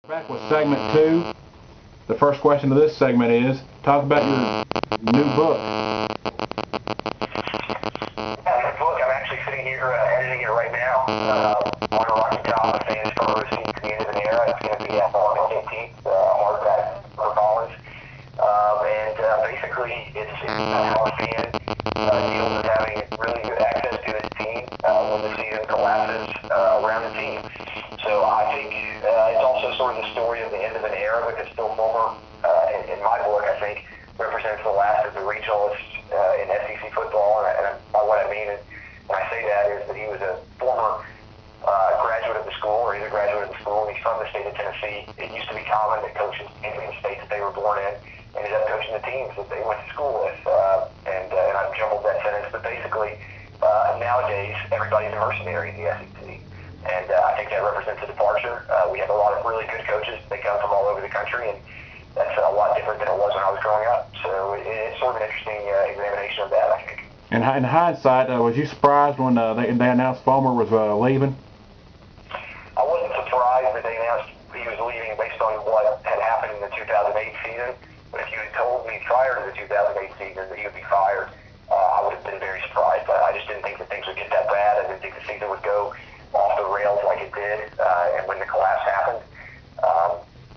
Back with segment 2. The first question of this segment is, talk about your new book. Yeah, the book, I'm actually sitting here editing it right now. On a rocky top of fans from Received to the End of an Era. It's going to be out on the 18th, hardback for Collins. Basically, it's how a fan deals with having really good access to his team when the season collapses around the team. So I think it's also sort of the story of the end of an era, because Phil Fulmer, in my book, I think, represents the last of the regionalists in SEC football. And by what I mean when I say that is that he was a former graduate of the school, or he's a graduate of the school, and he's from the state of Tennessee. It used to be common that coaches in the states that they were born in ended up coaching the teams that they went to school with. And I've jumbled that sentence, but basically, nowadays, everybody's a mercenary in the SEC. And I think that represents a departure. We have a lot of really good coaches. They come from all over the country, and that's a lot different than it was when I was growing up. So it's sort of an interesting examination of that, I think. And in hindsight, was you surprised when they announced Fulmer was leaving? I wasn't surprised that they announced he was leaving based on what had happened in the 2008 season. But if you had told me prior to the 2008 season that he would be fired, I would have been very surprised. I just didn't think that things would get that bad. I didn't think the season would go off the rails like it did. And when the collapse happened,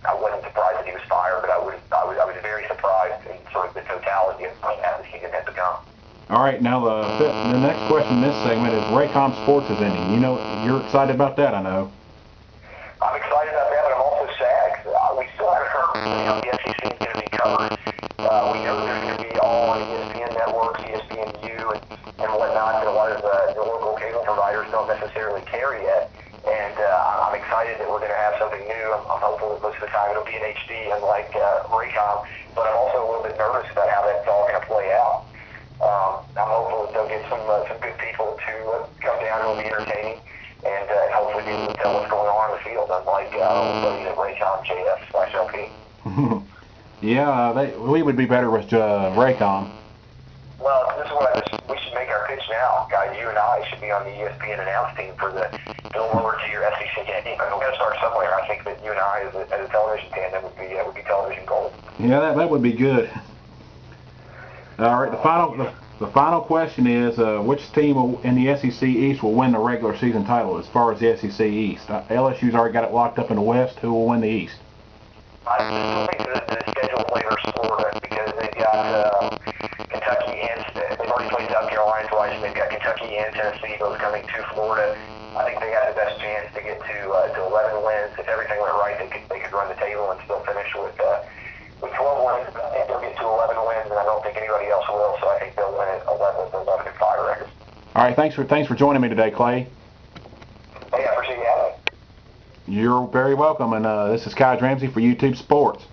I wasn't surprised that he was fired, but I was very surprised in sort of the totality of how the season had become. All right, now the next question in this segment is Raycom Sports is ending. You know, you're excited about that, I know. I'm excited about that, but I'm also sad. We still haven't heard how the SEC is going to be covered. We know there's going to be all on ESPN networks, ESPNU, and whatnot, that a lot of the local cable providers don't necessarily carry yet. And I'm excited that we're going to have something new. I'm hopeful that most of the time it'll be in HD, unlike Raycom. But I'm also a little bit nervous about how that's all going to play out. I'm hopeful that they'll get some good people to come down and will be entertaining, and hopefully be able to tell what's going on in the field, unlike buddies at Raycom, JF/LP. Yeah, we would be better with Raycom. Well, this is what we should make our pitch now, guys. You and I should be on the ESPN announce team for the lower tier SEC game. We're going to start somewhere. I think that you and I, as a television tandem, would be television gold. Yeah, that would be good. All right, the final question is, which team in the SEC East will win the regular season title as far as the SEC East? LSU's already got it locked up in the West. Who will win the East? I still think that the schedule favors Florida, because they've got Kentucky and they've already played South Carolina twice, and they've got Kentucky and Tennessee both coming to Florida. I think they got the best chance to get to 11 wins. If everything went right, they could run the table and still finish with 12 wins. I think they'll get to 11 wins, and I don't think anybody else will. So I think they'll win at 11-5 record. All right, thanks for joining me today, Clay. Hey, I appreciate you having me. You're very welcome, and this is Kyle Ramsey for YouTube Sports.